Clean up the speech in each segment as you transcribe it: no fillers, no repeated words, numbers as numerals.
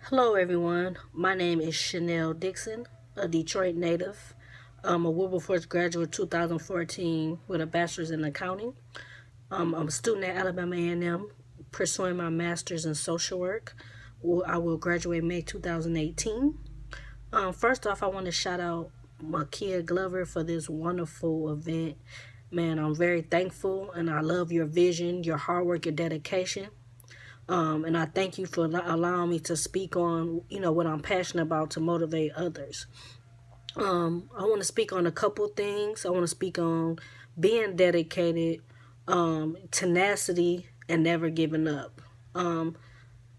Hello, everyone. My name is Chanel Dixon, a Detroit native. I'm a Wilberforce graduate 2014 with a bachelor's in accounting. I'm a student at Alabama A&M pursuing my master's in social work. I will graduate May 2018. First off, I want to shout out Makia Glover for this wonderful event. Man, I'm very thankful and I love your vision, your hard work, your dedication. And I thank you for allowing me to speak on, what I'm passionate about to motivate others. I want to speak on a couple things. I want to speak on being dedicated, tenacity, and never giving up. Um,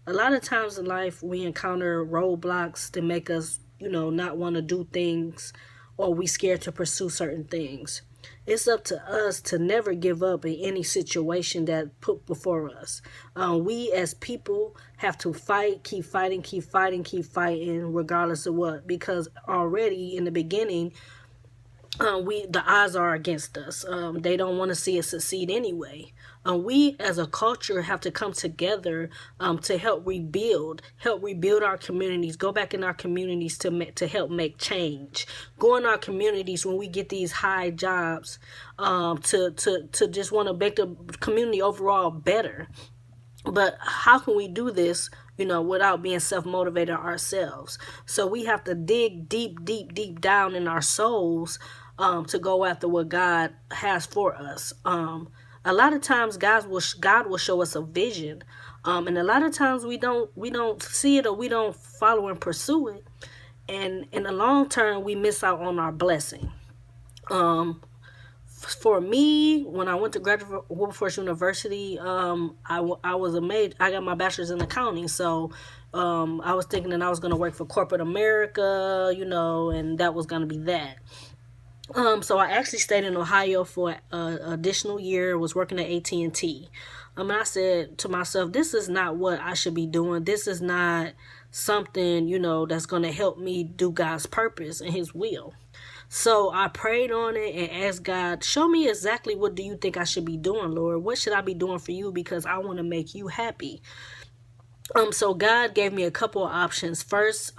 a lot of times in life, we encounter roadblocks that make us, not want to do things, or we scared to pursue certain things. It's up to us to never give up in any situation that put before us. We as people have to fight, keep fighting, keep fighting, keep fighting, regardless of what. Because already in the beginning, we the odds are against us. They don't want to see us succeed anyway. We as a culture have to come together to help rebuild our communities, go back in our communities to help make change. Go in our communities when we get these high jobs to just want to make the community overall better. But how can we do this, without being self-motivated ourselves? So we have to dig deep, deep, deep down in our souls to go after what God has for us. A lot of times God will show us a vision, and a lot of times we don't see it, or we don't follow and pursue it, and in the long term we miss out on our blessing. For me, when I went to graduate Wilberforce University, I was a major. I got my bachelor's in accounting, so I was thinking that I was going to work for corporate America, and that was going to be that. So I actually stayed in Ohio for an additional year. Was working at AT&T. And I said to myself, this is not what I should be doing. This is not something, that's going to help me do God's purpose and His will. So I prayed on it and asked God, show me exactly what do you think I should be doing, Lord? What should I be doing for you? Because I want to make you happy. So God gave me a couple of options. First,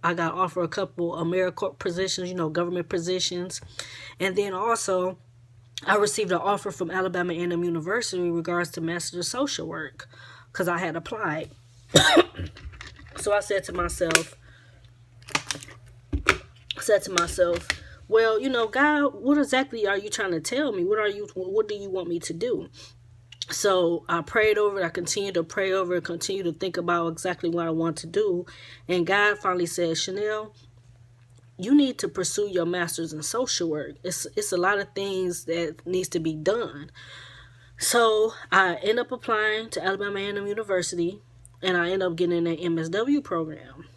I got offered a couple AmeriCorps positions, government positions. And then also I received an offer from Alabama A&M University in regards to Master of Social Work because I had applied. So I said to myself, well, God, what exactly are you trying to tell me? What do you want me to do? So I prayed over it. I continued to pray over it, continue to think about exactly what I want to do. And God finally said, Chanel, you need to pursue your master's in social work. It's a lot of things that needs to be done. So I end up applying to Alabama A&M University, and I end up getting an MSW program.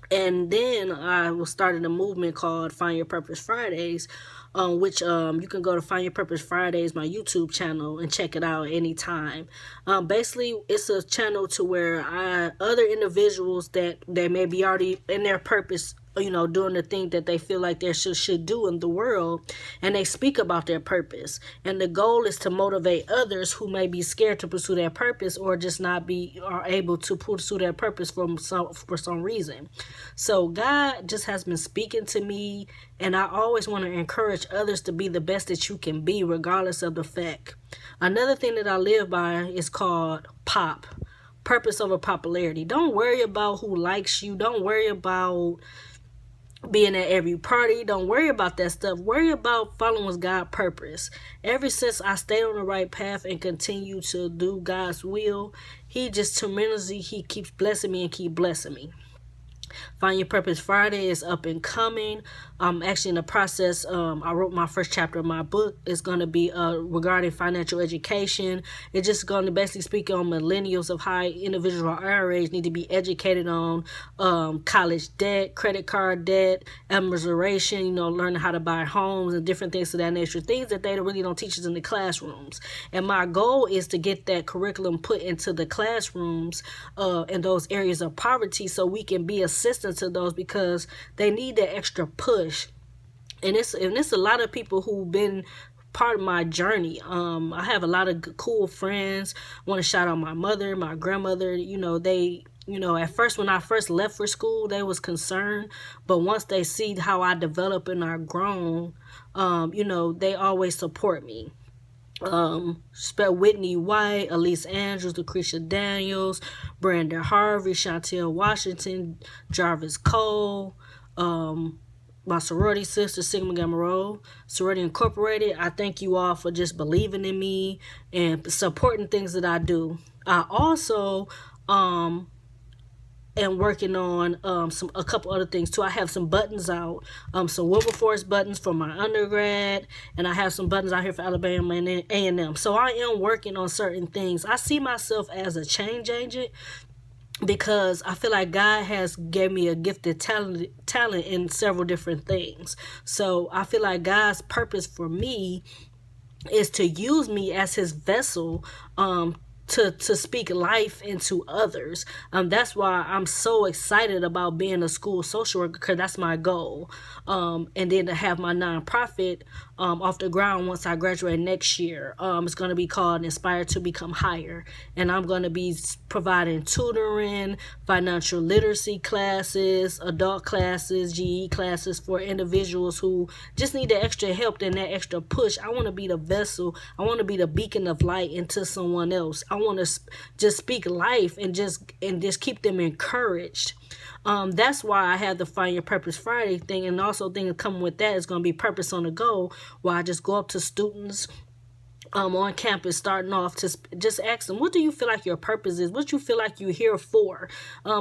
And then I was starting a movement called Find Your Purpose Fridays, which you can go to Find Your Purpose Fridays, my YouTube channel, and check it out anytime. Basically, it's a channel to where other individuals that they may be already in their purpose, doing the thing that they feel like they should do in the world, and they speak about their purpose. And the goal is to motivate others who may be scared to pursue their purpose, or just not are able to pursue their purpose for some reason. So God just has been speaking to me, and I always want to encourage others to be the best that you can be, regardless of the fact. Another thing that I live by is called POP. Purpose over popularity. Don't worry about who likes you. Don't worry about being at every party. Don't worry about that stuff. Worry about following God's purpose. Ever since I stayed on the right path and continue to do God's will, He just tremendously, He keeps blessing me and keep blessing me. Find Your Purpose Friday is up and coming. I'm actually in the process. I wrote my first chapter of my book. It's going to be regarding financial education. It's just going to basically speak on millennials of how individuals our age need to be educated on college debt, credit card debt, amortization, learning how to buy homes and different things of that nature. Things that they really don't teach us in the classrooms. And my goal is to get that curriculum put into the classrooms in those areas of poverty so we can be assistant to those, because they need that extra push. And it's a lot of people who've been part of my journey. I have a lot of cool friends. I want to shout out my mother, my grandmother. They You know, at first, when I first left for school, they was concerned, but once they see how I develop and I've grown, you know, they always support me. Whitney White, Elise Andrews, Lucretia Daniels, Brandon Harvey, Chantel Washington, Jarvis Cole, my sorority sister, Sigma Gamma Rho, Sorority Incorporated. I thank you all for just believing in me and supporting things that I do. I also am working on a couple other things too. I have some buttons out, some Wilberforce buttons for my undergrad, and I have some buttons out here for Alabama and A&M. So I am working on certain things. I see myself as a change agent because I feel like God has gave me a gifted talent in several different things. So I feel like God's purpose for me is to use me as his vessel to speak life into others. That's why I'm so excited about being a school social worker, because that's my goal. And then to have my nonprofit off the ground once I graduate next year. It's going to be called Inspired to Become Higher. And I'm going to be providing tutoring, financial literacy classes, adult classes, GE classes for individuals who just need the extra help and that extra push. I want to be the vessel. I want to be the beacon of light into someone else. I want to just speak life and just keep them encouraged. That's why I have the Find Your Purpose Friday thing, and also thing coming with that is going to be Purpose on the Go, where I just go up to students on campus, starting off to just ask them, what do you feel like your purpose is? What you feel like you're here for?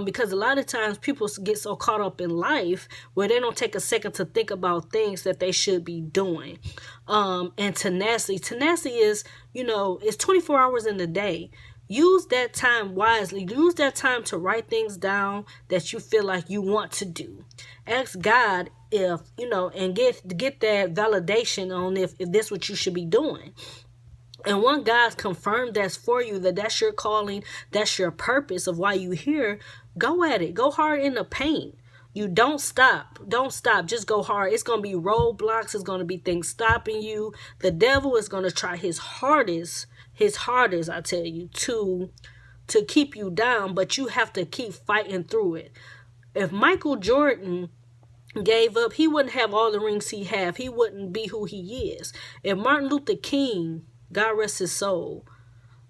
Because a lot of times people get so caught up in life where they don't take a second to think about things that they should be doing. And tenacity is, you know, it's 24 hours in the day. Use that time wisely. Use that time to write things down that you feel like you want to do. Ask God if, you know, and get that validation on if this is what you should be doing. And when God's confirmed that's for you, that's your calling, that's your purpose of why you here, go at it. Go hard in the paint. You don't stop. Don't stop. Just go hard. It's going to be roadblocks. It's going to be things stopping you. The devil is going to try his hardest, I tell you, to keep you down, but you have to keep fighting through it. If Michael Jordan gave up, he wouldn't have all the rings he have. He wouldn't be who he is. If Martin Luther King, God rest his soul,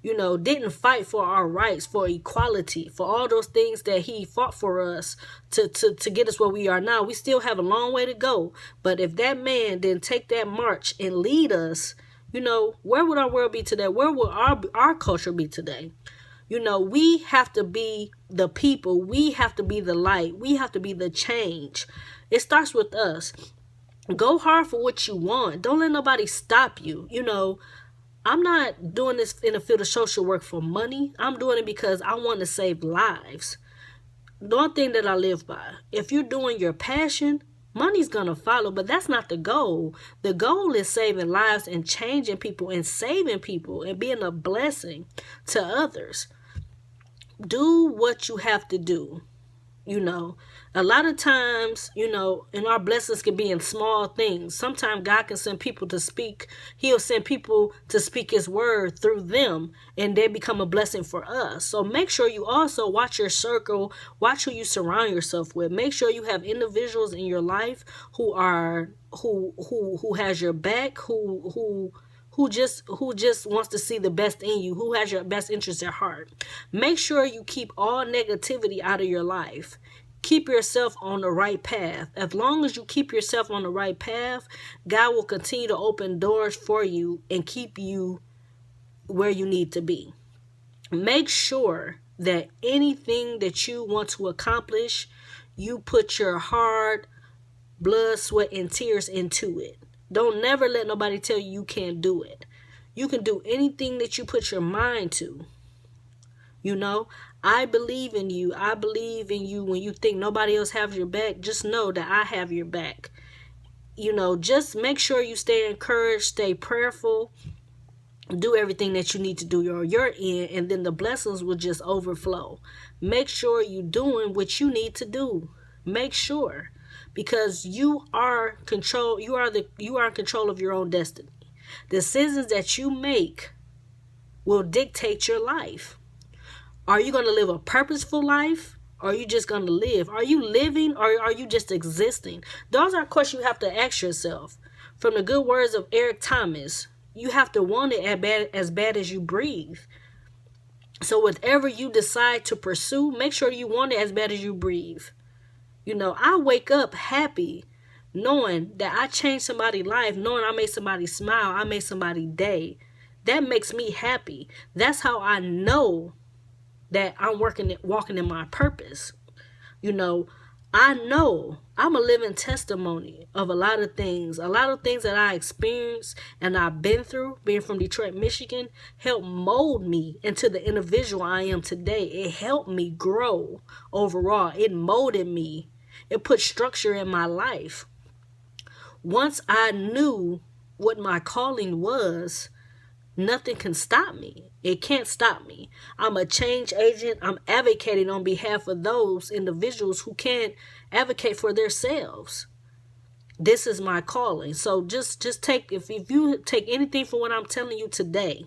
you know, didn't fight for our rights, for equality, for all those things that he fought for us to get us where we are now, we still have a long way to go. But if that man didn't take that march and lead us, you know, where would our world be today? Where would our culture be today? You know, we have to be the people. We have to be the light. We have to be the change. It starts with us. Go hard for what you want. Don't let nobody stop you. You know, I'm not doing this in the field of social work for money. I'm doing it because I want to save lives. The one thing that I live by, if you're doing your passion, money's going to follow, but that's not the goal. The goal is saving lives and changing people and saving people and being a blessing to others. Do what you have to do. You know, a lot of times, you know, and our blessings can be in small things. Sometimes God can send people to speak. He'll send people to speak his word through them, and they become a blessing for us. So make sure you also watch your circle, watch who you surround yourself with. Make sure you have individuals in your life who has your back, who just wants to see the best in you, who has your best interest at heart. Make sure you keep all negativity out of your life. Keep yourself on the right path. As long as you keep yourself on the right path, God will continue to open doors for you and keep you where you need to be. Make sure that anything that you want to accomplish, you put your heart, blood, sweat, and tears into it. Don't never let nobody tell you can't do it. You can do anything that you put your mind to. You know, I believe in you. I believe in you. When you think nobody else has your back, just know that I have your back. You know, just make sure you stay encouraged, stay prayerful, do everything that you need to do on your end, and then the blessings will just overflow. Make sure you're doing what you need to do. Make sure. Because you are in control of your own destiny. Decisions that you make will dictate your life. Are you going to live a purposeful life? Or are you just going to live? Are you living or are you just existing? Those are questions you have to ask yourself. From the good words of Eric Thomas, you have to want it as bad as you breathe. So whatever you decide to pursue, make sure you want it as bad as you breathe. You know, I wake up happy knowing that I changed somebody's life, knowing I made somebody smile, I made somebody's day. That makes me happy. That's how I know that I'm walking in my purpose. You know, I know I'm a living testimony of a lot of things that I experienced and I've been through. Being from Detroit, Michigan, helped mold me into the individual I am today. It helped me grow overall. It molded me. It put structure in my life. Once I knew what my calling was, nothing can stop me. It can't stop me. I'm a change agent. I'm advocating on behalf of those individuals who can't advocate for themselves. This is my calling. So just take, if you take anything from what I'm telling you today,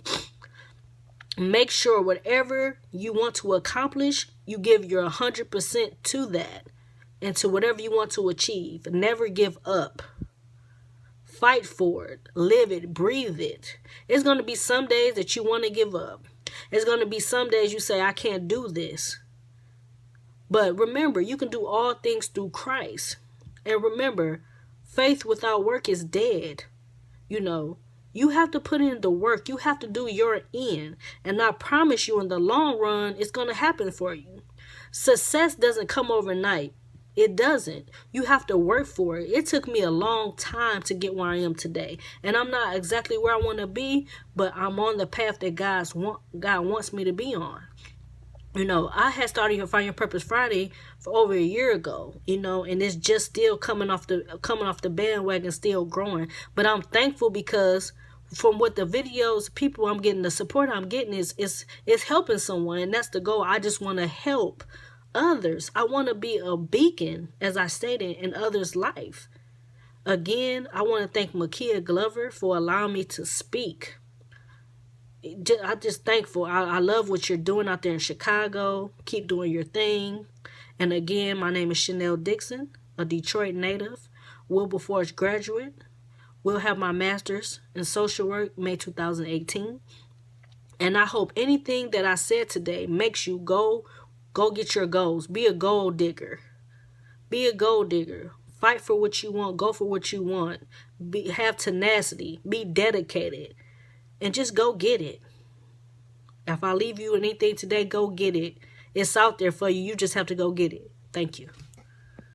make sure whatever you want to accomplish, you give your 100% to that and to whatever you want to achieve. Never give up. Fight for it. Live it. Breathe it. It's going to be some days that you want to give up. It's going to be some days you say, I can't do this. But remember, you can do all things through Christ. And remember, faith without work is dead. You know, you have to put in the work. You have to do your end. And I promise you, in the long run, it's going to happen for you. Success doesn't come overnight. It doesn't. You have to work for it. It took me a long time to get where I am today. And I'm not exactly where I want to be, but I'm on the path that God wants me to be on. You know, I had started your Find Your Purpose Friday for over a year ago, you know, and it's just still coming off the bandwagon, still growing. But I'm thankful because from what the videos, people I'm getting, the support I'm getting is helping someone. And that's the goal. I just want to help others. I want to be a beacon, as I stated, in others' life. Again, I want to thank Makia Glover for allowing me to speak. I'm just thankful. I love what you're doing out there in Chicago. Keep doing your thing. And again, my name is Chanel Dixon, a Detroit native, Wilberforce graduate. Will have my master's in social work May 2018. And I hope anything that I said today makes you go get your goals. Be a gold digger. Be a gold digger. Fight for what you want. Go for what you want. Have tenacity. Be dedicated. And just go get it. If I leave you anything today, go get it. It's out there for you. You just have to go get it. Thank you.